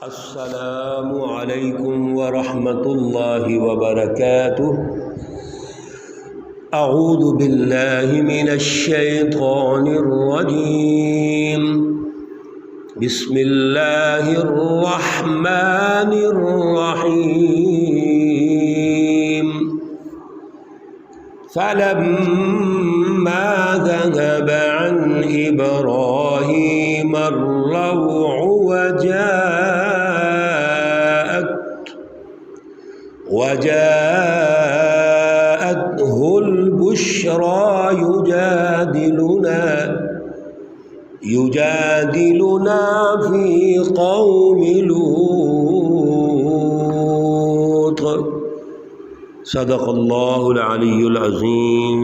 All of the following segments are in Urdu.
السلام علیکم ورحمۃ اللہ وبرکاتہ۔ اعوذ باللہ من الشیطان الرجیم، بسم اللہ الرحمن الرحیم۔ فلما ذهب عن إبراهيم الروع وجاءته البشرى يجادلنا في قوم لوط۔ صدق اللہ العلی العظیم۔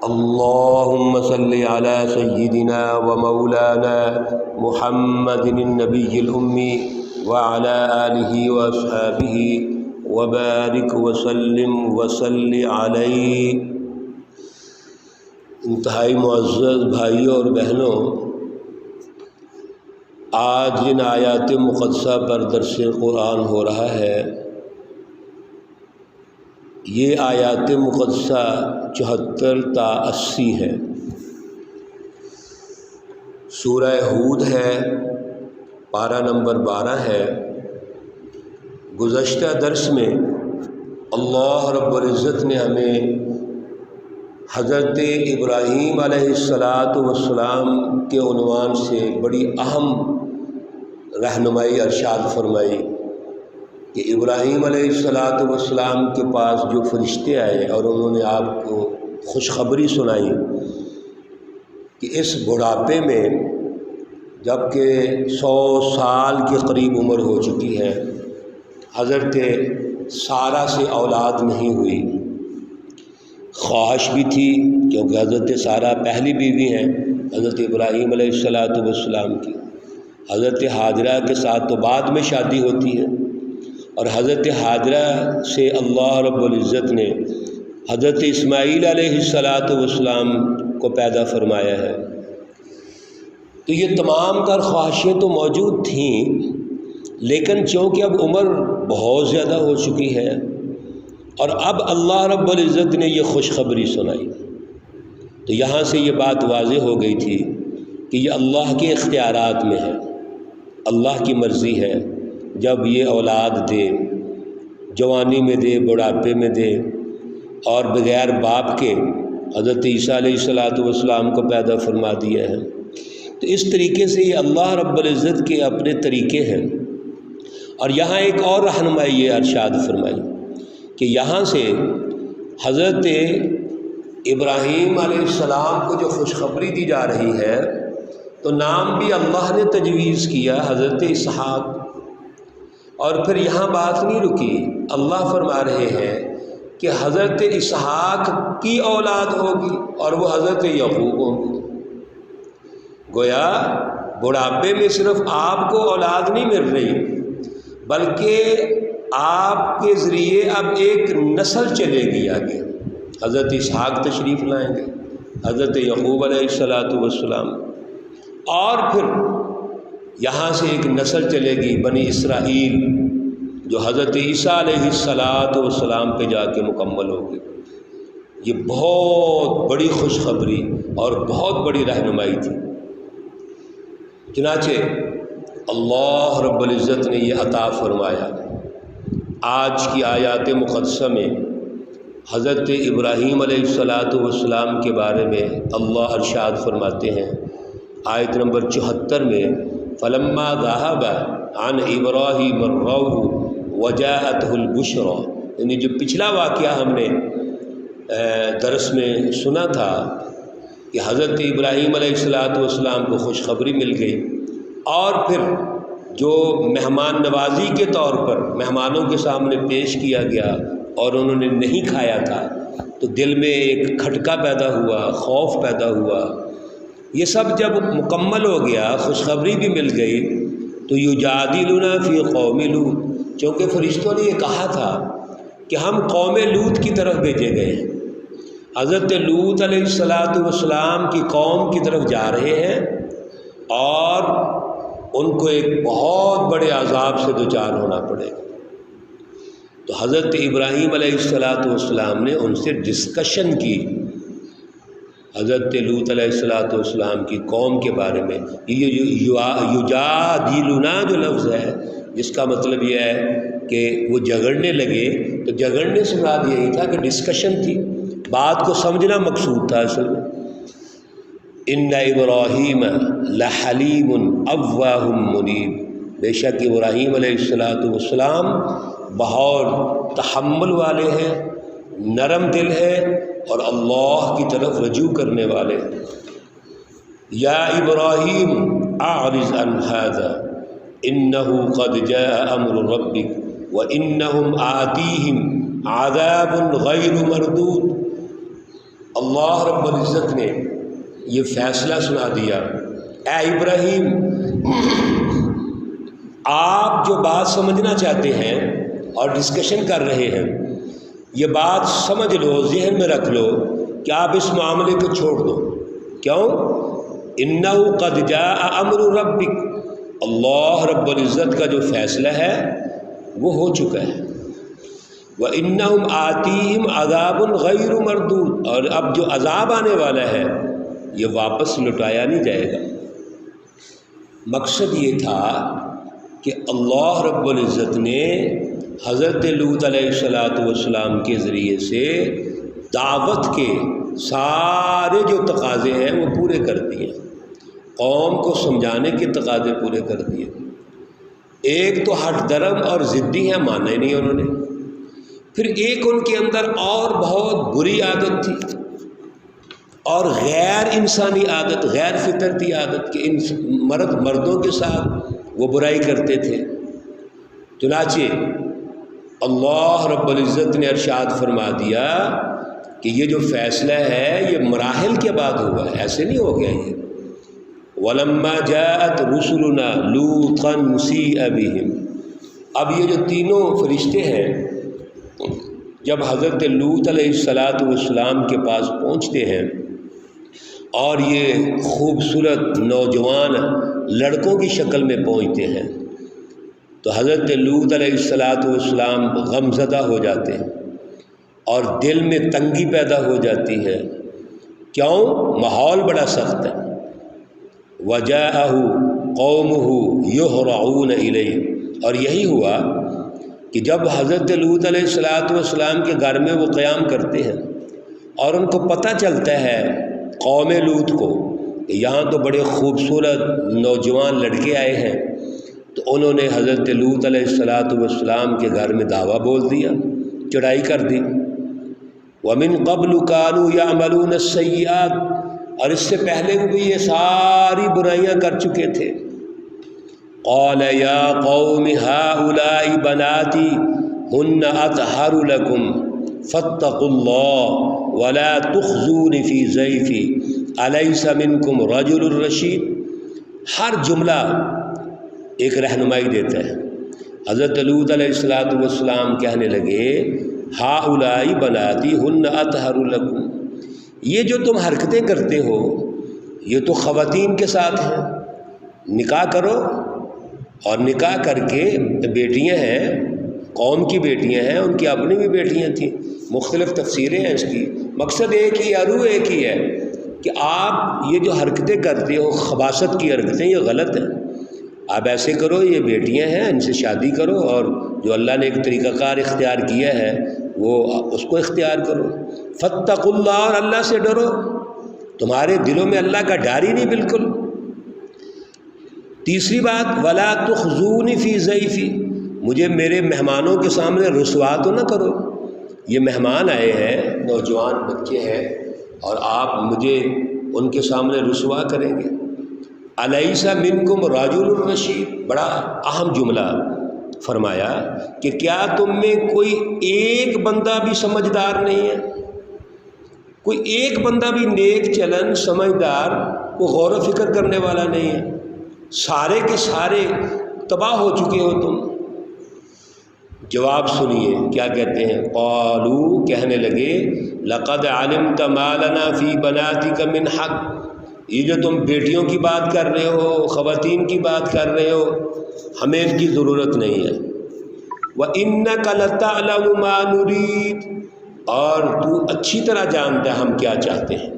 اللہم صلی علی سیدنا و مولانا محمد النبی الأمی وعلی آلہ واصحابہ وبارک وسلم وصلی علیہ۔ انتہائی معزز بھائیوں اور بہنوں، آج جن آیات مقدسہ پر درس قرآن ہو رہا ہے، یہ آیات مقدسہ 74 تا 80 ہے۔ سورہ ہود ہے، پارہ نمبر 12 ہے۔ گزشتہ درس میں اللہ رب العزت نے ہمیں حضرت ابراہیم علیہ السلام کے عنوان سے بڑی اہم رہنمائی ارشاد فرمائی کہ ابراہیم علیہ السلام کے پاس جو فرشتے آئے اور انہوں نے آپ کو خوشخبری سنائی کہ اس بڑھاپے میں، جب کہ 100 سال کے قریب عمر ہو چکی ہے، حضرت سارہ سے اولاد نہیں ہوئی۔ خواہش بھی تھی کیونکہ حضرت سارہ پہلی بیوی ہیں حضرت ابراہیم علیہ السلام کی۔ حضرت حاجرہ کے ساتھ تو بعد میں شادی ہوتی ہے، اور حضرت حاجرہ سے اللہ رب العزت نے حضرت اسماعیل علیہ السلام کو پیدا فرمایا ہے۔ تو یہ تمام تر خواہشیں تو موجود تھیں، لیکن چونکہ اب عمر بہت زیادہ ہو چکی ہے اور اب اللہ رب العزت نے یہ خوشخبری سنائی، تو یہاں سے یہ بات واضح ہو گئی تھی کہ یہ اللہ کے اختیارات میں ہے، اللہ کی مرضی ہے، جب یہ اولاد دے، جوانی میں دے، بڑھاپے میں دے، اور بغیر باپ کے حضرت عیسیٰ علیہ السلام کو پیدا فرما دیا ہے۔ تو اس طریقے سے یہ اللہ رب العزت کے اپنے طریقے ہیں۔ اور یہاں ایک اور رہنمائی یہ ارشاد فرمائی کہ یہاں سے حضرت ابراہیم علیہ السلام کو جو خوشخبری دی جا رہی ہے، تو نام بھی اللہ نے تجویز کیا، حضرت اسحاق۔ اور پھر یہاں بات نہیں رکی، اللہ فرما رہے ہیں کہ حضرت اسحاق کی اولاد ہوگی اور وہ حضرت یعقوب ہوں گے۔ گویا بڑھاپے میں صرف آپ کو اولاد نہیں مل رہی، بلکہ آپ کے ذریعے اب ایک نسل چلے گی آگے۔ حضرت اسحاق تشریف لائیں گے، حضرت یعقوب علیہ السلام، اور پھر یہاں سے ایک نسل چلے گی بنی اسرائیل، جو حضرت عیسیٰ علیہ السلام پہ جا کے مکمل ہوگی۔ یہ بہت بڑی خوشخبری اور بہت بڑی رہنمائی تھی۔ چنانچہ اللہ رب العزت نے یہ عطا فرمایا۔ آج کی آیات مقدسہ میں حضرت ابراہیم علیہ السلام کے بارے میں اللہ ارشاد فرماتے ہیں، آیت نمبر 74 میں، فلما ذهب عن ابراہیم الروع وجاءته البشرى، یعنی جو پچھلا واقعہ ہم نے درس میں سنا تھا کہ حضرت ابراہیم علیہ السلام کو خوشخبری مل گئی، اور پھر جو مہمان نوازی کے طور پر مہمانوں کے سامنے پیش کیا گیا اور انہوں نے نہیں کھایا تھا، تو دل میں ایک کھٹکا پیدا ہوا، خوف پیدا ہوا۔ یہ سب جب مکمل ہو گیا، خوشخبری بھی مل گئی، تو یجادلنا فی قوم لوط، چونکہ فرشتوں نے یہ کہا تھا کہ ہم قوم لوط کی طرف بھیجے گئے ہیں، حضرت لوط علیہ السلام کی قوم کی طرف جا رہے ہیں، اور ان کو ایک بہت بڑے عذاب سے دوچار ہونا پڑے گا۔ تو حضرت ابراہیم علیہ السلام نے ان سے ڈسکشن کی حضرت لوط علیہ السلام کی قوم کے بارے میں۔ یجادلنا جو لفظ ہے جس کا مطلب یہ ہے کہ وہ جھگڑنے لگے، تو جھگڑنے سے مراد یہی تھا کہ ڈسکشن تھی، بات کو سمجھنا مقصود تھا اصل میں۔ ان ابراہیم لحلیم اواہ منیب، بے شک ابراہیم علیہ السلام بہت تحمل والے ہیں، نرم دل ہے اور اللہ کی طرف رجوع کرنے والے ہیں۔ یا ابراہیم اعرض عن هذا انه قد جاء امر ربك وانهم آتيهم عذاب غیر مردود۔ اللہ رب العزت نے یہ فیصلہ سنا دیا، اے ابراہیم آپ جو بات سمجھنا چاہتے ہیں اور ڈسکشن کر رہے ہیں، یہ بات سمجھ لو، ذہن میں رکھ لو کہ آپ اس معاملے کو چھوڑ دو۔ کیوں؟ انہ قد جاء امر ربک، اللہ رب العزت کا جو فیصلہ ہے وہ ہو چکا ہے۔ وَإِنَّهُمْ آتِيهِمْ عَذَابٌ غَيْرُ مَرْدُودٌ، اور اب جو عذاب آنے والا ہے یہ واپس لٹایا نہیں جائے گا۔ مقصد یہ تھا کہ اللہ رب العزت نے حضرت لوط علیہ السلام کے ذریعے سے دعوت کے سارے جو تقاضے ہیں وہ پورے کر دیے، قوم کو سمجھانے کے تقاضے پورے کر دیے۔ ایک تو ہٹ درم اور ضدی ہیں، مانا ہی نہیں انہوں نے۔ پھر ایک ان کے اندر اور بہت بری عادت تھی اور غیر انسانی عادت، غیر فطرتی عادت کہ مردوں کے ساتھ وہ برائی کرتے تھے۔ چنانچہ اللہ رب العزت نے ارشاد فرما دیا کہ یہ جو فیصلہ ہے یہ مراحل کے بعد ہوا ہے، ایسے نہیں ہو گیا یہ۔ وَلَمَّا جَاءَتْ رُسُلُنَا لُوطًا سِيءَ بِهِمْ، اب یہ جو تینوں فرشتے ہیں جب حضرت لوط علیہ السلام کے پاس پہنچتے ہیں اور یہ خوبصورت نوجوان لڑکوں کی شکل میں پہنچتے ہیں تو حضرت لوط علیہ السلام غمزدہ ہو جاتے ہیں اور دل میں تنگی پیدا ہو جاتی ہے۔ کیوں؟ ماحول بڑا سخت ہے۔ وَجَاءَهُ قَوْمُهُ يُهْرَعُونَ إِلَيْهِ، اور یہی ہوا کہ جب حضرت لوط علیہ السلام کے گھر میں وہ قیام کرتے ہیں اور ان کو پتہ چلتا ہے قوم لوط کو کہ یہاں تو بڑے خوبصورت نوجوان لڑکے آئے ہیں، تو انہوں نے حضرت لوط علیہ السلام کے گھر میں دعویٰ بول دیا، چڑھائی کر دی۔ وَمِن قَبْلُ كَانُوا يَعْمَلُونَ السَّيِّئَاتِ، اور اس سے پہلے بھی یہ ساری برائیاں کر چکے تھے۔ قَالَ يَا قَوْمِ هَؤُلَاءِ بَنَاتِي هُنَّ أَطْهَرُ لَكُمْ فَاتَّقُوا اللَّهَ وَلَا تُخْزُونِ فِي ضَيْفِي أَلَيْسَ مِنْكُمْ رَجُلٌ رَشِيدٌ، ہر جملہ ایک رہنمائی دیتا ہے۔ حضرت لوط علیہ السلام کہنے لگے هَؤُلَاءِ بَنَاتِي هُنَّ أَطْهَرُ لَكُمْ، یہ جو تم حرکتیں کرتے ہو یہ تو خواتین کے ساتھ ہیں، نکاح کرو، اور نکاح کر کے بیٹیاں ہیں، قوم کی بیٹیاں ہیں، ان کی اپنی بھی بیٹیاں تھیں، مختلف تفسیریں ہیں اس کی، مقصد ایک ہی ہے، روح ایک ہی ہے کہ آپ یہ جو حرکتیں کرتے ہو خباثت کی حرکتیں یہ غلط ہیں، آپ ایسے کرو، یہ بیٹیاں ہیں ان سے شادی کرو، اور جو اللہ نے ایک طریقہ کار اختیار کیا ہے وہ اس کو اختیار کرو۔ فاتقوا اللہ، اور اللہ سے ڈرو، تمہارے دلوں میں اللہ کا ڈر ہی نہیں بالکل۔ تیسری بات وَلَا تُخْزُونِ فِي ضَيْفِي، مجھے میرے مہمانوں کے سامنے رسوا تو نہ کرو، یہ مہمان آئے ہیں، نوجوان بچے ہیں، اور آپ مجھے ان کے سامنے رسوا کریں گے۔ الیس منکم رجل رشید، بڑا اہم جملہ فرمایا کہ کیا تم میں کوئی ایک بندہ بھی سمجھدار نہیں ہے، کوئی ایک بندہ بھی نیک چلن سمجھدار وہ غور و فکر کرنے والا نہیں ہے، سارے کے سارے تباہ ہو چکے ہو تم۔ جواب سنیے کیا کہتے ہیں، قالوا، کہنے لگے لقد علمت ما لنا فی بناتک من حق، یہ جو تم بیٹیوں کی بات کر رہے ہو، خواتین کی بات کر رہے ہو، ہمیں ان کی ضرورت نہیں ہے۔ وَإِنَّكَ لَتَعْلَمُ مَا نُرِيدُ، اور تو اچھی طرح جانتا ہے ہم کیا چاہتے ہیں۔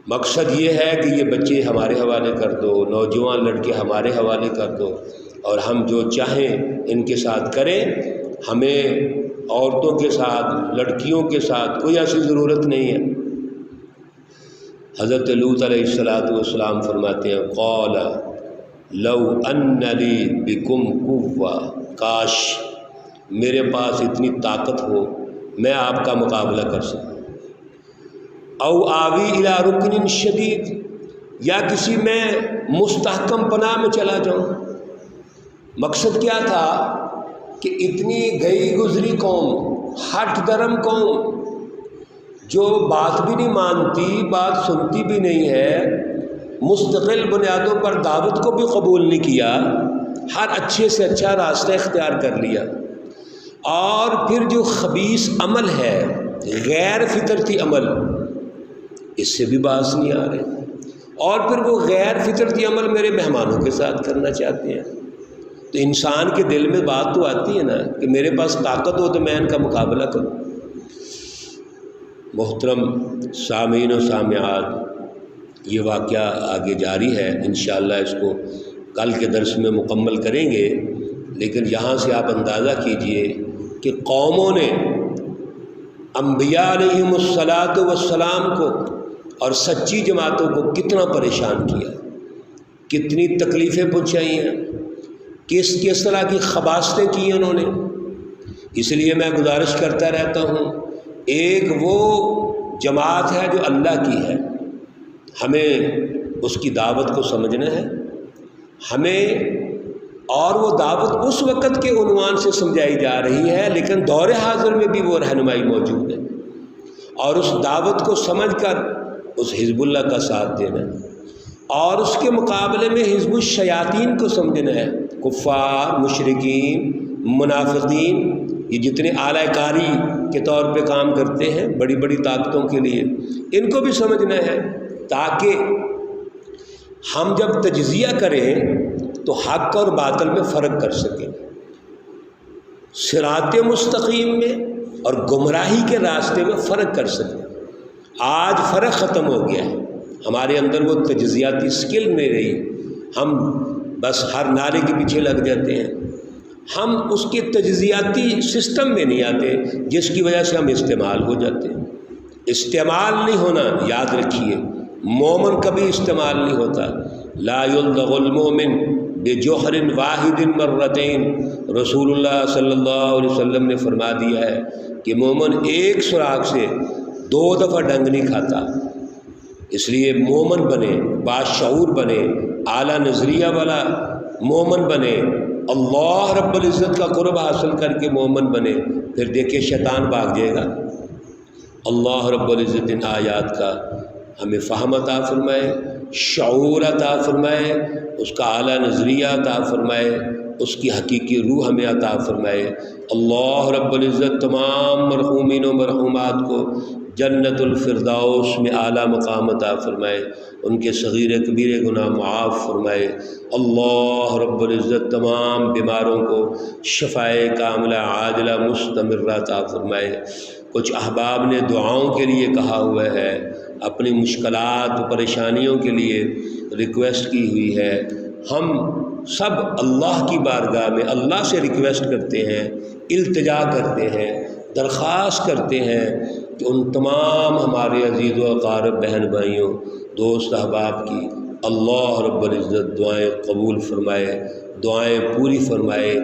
مقصد یہ ہے کہ یہ بچے ہمارے حوالے کر دو، نوجوان لڑکے ہمارے حوالے کر دو، اور ہم جو چاہیں ان کے ساتھ کریں۔ ہمیں عورتوں کے ساتھ، لڑکیوں کے ساتھ کوئی ایسی ضرورت نہیں ہے۔ حضرت لوط علیہ السلام فرماتے ہیں قال لو ان لی بکم قوہ، کاش میرے پاس اتنی طاقت ہو میں آپ کا مقابلہ کر سکوں، او آوی الی رکن شدید، یا کسی میں مستحکم پناہ میں چلا جاؤں۔ مقصد کیا تھا کہ اتنی گئی گزری قوم، ہٹ درم قوم، جو بات بھی نہیں مانتی، بات سنتی بھی نہیں ہے، مستقل بنیادوں پر دعوت کو بھی قبول نہیں کیا، ہر اچھے سے اچھا راستہ اختیار کر لیا، اور پھر جو خبیث عمل ہے، غیر فطرتی عمل، اس سے بھی باز نہیں آ رہے، اور پھر وہ غیر فطرتی عمل میرے مہمانوں کے ساتھ کرنا چاہتے ہیں۔ تو انسان کے دل میں بات تو آتی ہے نا کہ میرے پاس طاقت ہو تو میں ان کا مقابلہ کروں۔ محترم سامعین و سامعات، یہ واقعہ آگے جاری ہے، انشاءاللہ اس کو کل کے درس میں مکمل کریں گے، لیکن یہاں سے آپ اندازہ کیجئے کہ قوموں نے انبیاء علیہم السلام کو اور سچی جماعتوں کو کتنا پریشان کیا، کتنی تکلیفیں پہنچائی ہیں، کس طرح کی خباثتیں کی انہوں نے۔ اس لیے میں گزارش کرتا رہتا ہوں، ایک وہ جماعت ہے جو اللہ کی ہے، ہمیں اس کی دعوت کو سمجھنا ہے، ہمیں، اور وہ دعوت اس وقت کے عنوان سے سمجھائی جا رہی ہے، لیکن دور حاضر میں بھی وہ رہنمائی موجود ہے، اور اس دعوت کو سمجھ کر اس حزب اللہ کا ساتھ دینا ہے، اور اس کے مقابلے میں حزب الشیاطین کو سمجھنا ہے، کفار، مشرکین، منافقین، یہ جتنے اعلی کاری کے طور پہ کام کرتے ہیں بڑی بڑی طاقتوں کے لیے، ان کو بھی سمجھنا ہے، تاکہ ہم جب تجزیہ کریں تو حق اور باطل میں فرق کر سکیں، صراط مستقیم میں اور گمراہی کے راستے میں فرق کر سکیں۔ آج فرق ختم ہو گیا ہے، ہمارے اندر وہ تجزیاتی سکل نہیں رہی، ہم بس ہر نعرے کے پیچھے لگ جاتے ہیں، ہم اس کے تجزیاتی سسٹم میں نہیں آتے، جس کی وجہ سے ہم استعمال ہو جاتے ہیں۔ استعمال نہیں ہونا، یاد رکھیے، مومن کبھی استعمال نہیں ہوتا۔ لا یلدغ المؤمن بجوہر واحد مرتین، رسول اللہ صلی اللہ علیہ وسلم نے فرما دیا ہے کہ مومن ایک سراغ سے 2 دفعہ ڈنگ نہیں کھاتا۔ اس لیے مومن بنے، باشعور بنے، اعلیٰ نظریہ والا مومن بنے، اللہ رب العزت کا قرب حاصل کر کے مومن بنے، پھر دیکھیں شیطان بھاگ جائے گا۔ اللہ رب العزت ان آیات کا ہمیں فہم عطا فرمائے، شعور عطا فرمائے، اس کا اعلیٰ نظریہ عطا فرمائے، اس کی حقیقی روح ہمیں عطا فرمائے۔ اللہ رب العزت تمام مرحومین و مرحومات کو جنت الفردوس میں اعلیٰ مقام عطا فرمائے، ان کے صغیر کبیر گناہ معاف فرمائے۔ اللہ رب العزت تمام بیماروں کو شفائے کاملہ عاجلہ مستمرہ عطا فرمائے۔ کچھ احباب نے دعاؤں کے لیے کہا ہوا ہے، اپنی مشکلات و پریشانیوں کے لیے ریکویسٹ کی ہوئی ہے۔ ہم سب اللہ کی بارگاہ میں اللہ سے ریکویسٹ کرتے ہیں، التجا کرتے ہیں، درخواست کرتے ہیں کہ ان تمام ہمارے عزیز و اقارب بہن بھائیوں، دوست احباب کی اللہ رب العزت دعائیں قبول فرمائے، دعائیں پوری فرمائے،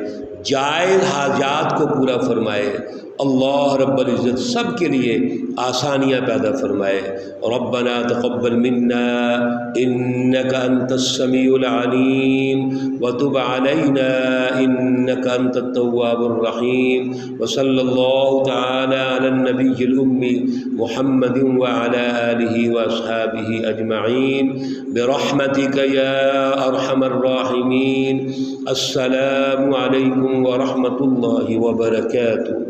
جائز حاجات کو پورا فرمائے۔ اللہ رب العزت سب کے لیے آسانیاں پیدا فرمائے۔ ربنا تقبل منا انك انت السميع العليم وتب علينا انك انت التواب الرحيم، وصلى الله تعالى على النبي الأمي محمد وعلى آله وأصحابه أجمعين برحمتك يا أرحم الراحمين۔ السلام عليكم ورحمة الله وبركاته۔